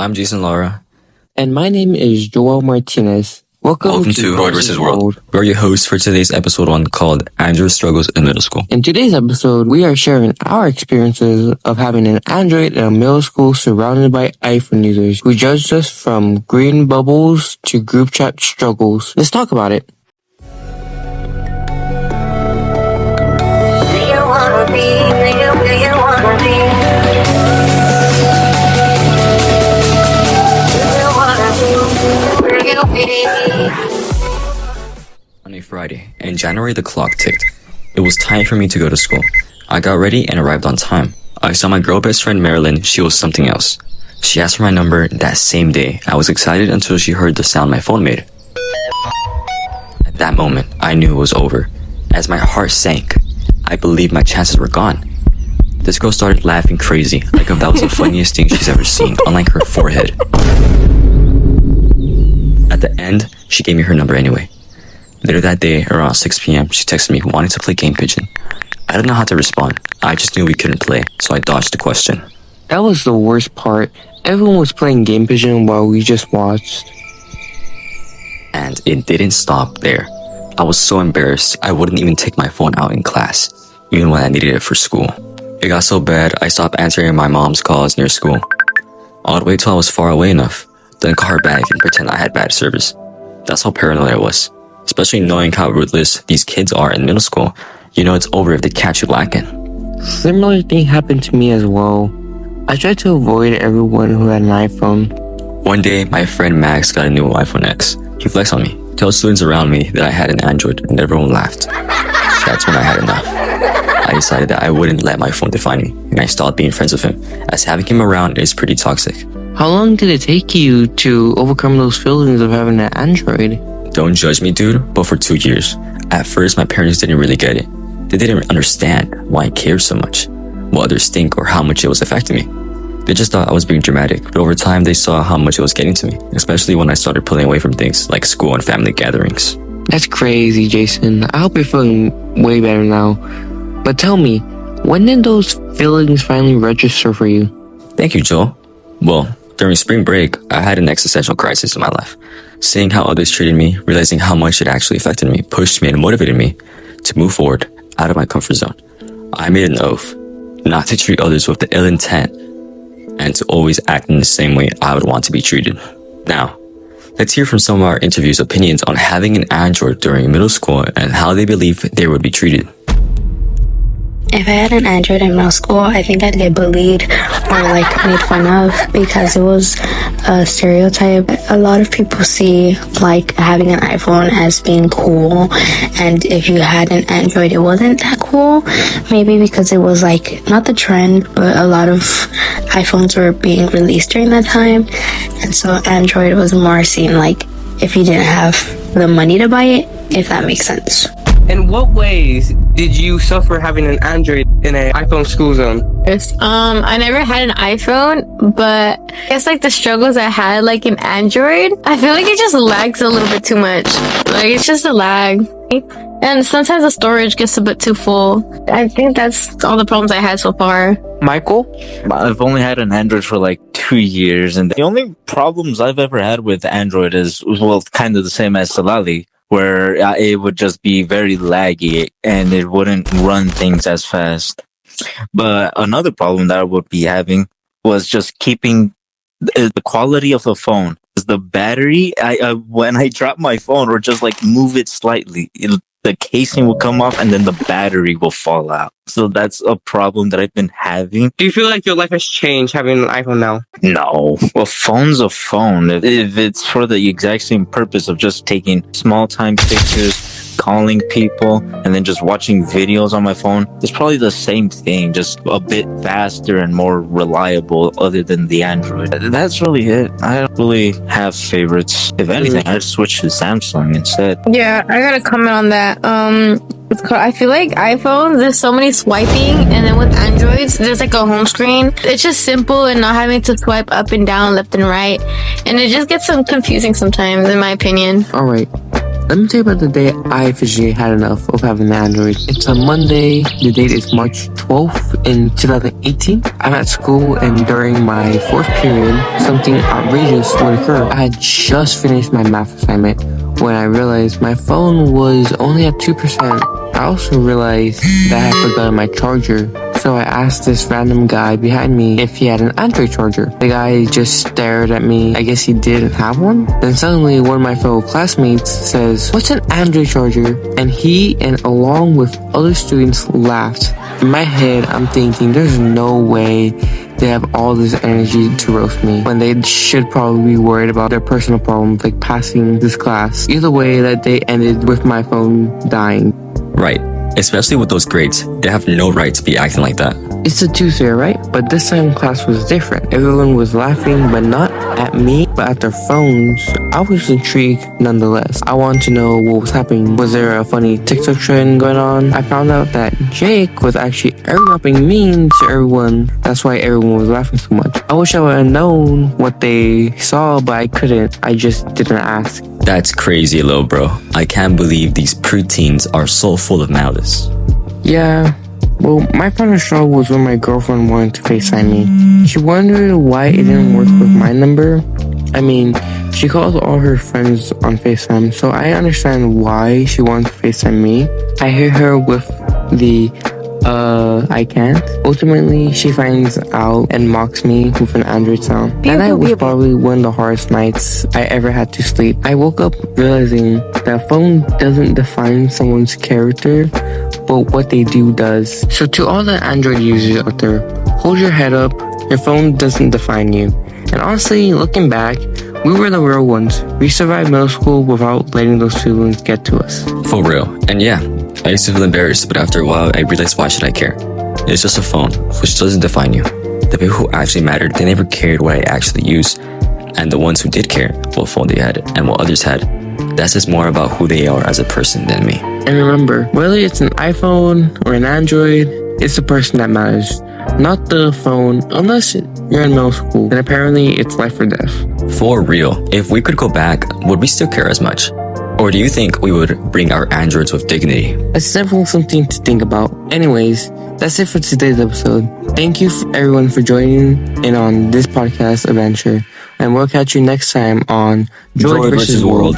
I'm Jason Lara. And my name is Joel Martinez. Welcome to Android vs. World. We're your hosts for today's episode 1 called Android Struggles in Middle School. In today's episode, we are sharing our experiences of having an Android in a middle school surrounded by iPhone users who judged us from green bubbles to group chat struggles. Let's talk about it. On a Friday, in January the clock ticked. It was time for me to go to school. I got ready and arrived on time. I saw my girl best friend Marilyn, she was something else. She asked for my number that same day. I was excited until she heard the sound my phone made. At that moment, I knew it was over. As my heart sank, I believed my chances were gone. This girl started laughing crazy, like if that was the funniest thing she's ever seen, unlike her forehead. At the end, she gave me her number anyway. Later that day, around 6 p.m., she texted me wanting to play Game Pigeon. I didn't know how to respond. I just knew we couldn't play, so I dodged the question. That was the worst part. Everyone was playing Game Pigeon while we just watched. And it didn't stop there. I was so embarrassed, I wouldn't even take my phone out in class, even when I needed it for school. It got so bad, I stopped answering my mom's calls near school. I'd wait till I was far away enough, then call her back and pretend I had bad service. That's how paranoid I was. Especially knowing how ruthless these kids are in middle school. You know it's over if they catch you lacking. Similar thing happened to me as well. I tried to avoid everyone who had an iPhone. One day, my friend Max got a new iPhone X. He flexed on me, told students around me that I had an Android, and everyone laughed. That's when I had enough. I decided that I wouldn't let my phone define me, and I stopped being friends with him, as having him around is pretty toxic. How long did it take you to overcome those feelings of having an Android? Don't judge me, dude, but for 2 years. At first, my parents didn't really get it. They didn't understand why I cared so much, what others think, or how much it was affecting me. They just thought I was being dramatic, but over time, they saw how much it was getting to me, especially when I started pulling away from things like school and family gatherings. That's crazy, Jason. I hope you're feeling way better now. But tell me, when did those feelings finally register for you? Thank you, Joel. Well, during spring break, I had an existential crisis in my life. Seeing how others treated me, realizing how much it actually affected me, pushed me and motivated me to move forward out of my comfort zone. I made an oath not to treat others with the ill intent and to always act in the same way I would want to be treated. Now, let's hear from some of our interviews' opinions on having an Android during middle school and how they believe they would be treated. If I had an Android in middle school, I think I'd get bullied or made fun of because it was a stereotype. A lot of people see having an iPhone as being cool, and if you had an Android, it wasn't that cool. Maybe because it was not the trend, but a lot of iPhones were being released during that time, and so Android was more seen if you didn't have the money to buy it, if that makes sense. In what ways did you suffer having an Android in an iPhone school zone? I never had an iPhone, but I guess the struggles I had in Android, I feel like it just lags a little bit too much. It's just a lag. And sometimes the storage gets a bit too full. I think that's all the problems I had so far. Michael? I've only had an Android for 2 years, and the only problems I've ever had with Android is, kind of the same as Salali, where it would just be very laggy and it wouldn't run things as fast. But another problem that I would be having was just keeping the quality of the phone. The battery, when I drop my phone or just move it slightly, the casing will come off and then the battery will fall out. So that's a problem that I've been having. Do you feel like your life has changed having an iPhone now? No. A phone's a phone. If it's for the exact same purpose of just taking small time pictures, calling people, and then just watching videos on my phone, it's probably the same thing, just a bit faster and more reliable other than the Android. That's really it. I don't really have favorites. If anything, I'd switch to Samsung instead. Yeah, I gotta comment on that. I feel like iPhones, there's so many swiping, and then with Androids, there's a home screen. It's just simple and not having to swipe up and down, left and right. And it just gets confusing sometimes, in my opinion. Alright, Let me tell you about the day I officially had enough of having an Android. It's a Monday. The date is March 12th in 2018. I'm at school, and during my fourth period, something outrageous would occur. I had just finished my math assignment when I realized my phone was only at 2%. I also realized that I had forgotten my charger. So I asked this random guy behind me if he had an Android charger. The guy just stared at me. I guess he didn't have one. Then suddenly one of my fellow classmates says, "What's an Android charger?" And he and along with other students laughed. In my head, I'm thinking there's no way they have all this energy to roast me when they should probably be worried about their personal problems like passing this class. Either way, that day ended with my phone dying. Right. Especially with those grades, they have no right to be acting like that. It's a Tuesday, right? But this time class was different. Everyone was laughing, but not at me, but at their phones. I was intrigued nonetheless. I wanted to know what was happening. Was there a funny TikTok trend going on? I found out that Jake was actually airdropping memes to everyone. That's why everyone was laughing so much. I wish I would have known what they saw, but I couldn't. I just didn't ask. That's crazy, little bro. I can't believe these preteens are so full of malice. Yeah. Well, my final straw was when my girlfriend wanted to FaceTime me. She wondered why it didn't work with my number. I mean, she called all her friends on FaceTime, so I understand why she wanted to FaceTime me. I hear her with the, I can't. Ultimately, she finds out and mocks me with an Android sound. That night was probably one of the hardest nights I ever had to sleep. I woke up realizing that phone doesn't define someone's character, but what they do does. So to all the Android users out there, hold your head up. Your phone doesn't define you. And honestly, looking back, we were the real ones. We survived middle school without letting those feelings get to us. For real. And yeah, I used to feel embarrassed, but after a while, I realized why should I care? It's just a phone, which doesn't define you. The people who actually mattered, they never cared what I actually used. And the ones who did care, what phone they had and what others had, that's just more about who they are as a person than me. And remember, whether it's an iPhone or an Android, it's the person that matters, not the phone. Unless you're in middle school, then apparently it's life or death. For real, if we could go back, would we still care as much? Or do you think we would bring our androids with dignity? It's definitely something to think about. Anyways, that's it for today's episode. Thank you everyone for joining in on this podcast adventure. And we'll catch you next time on Droid vs. World.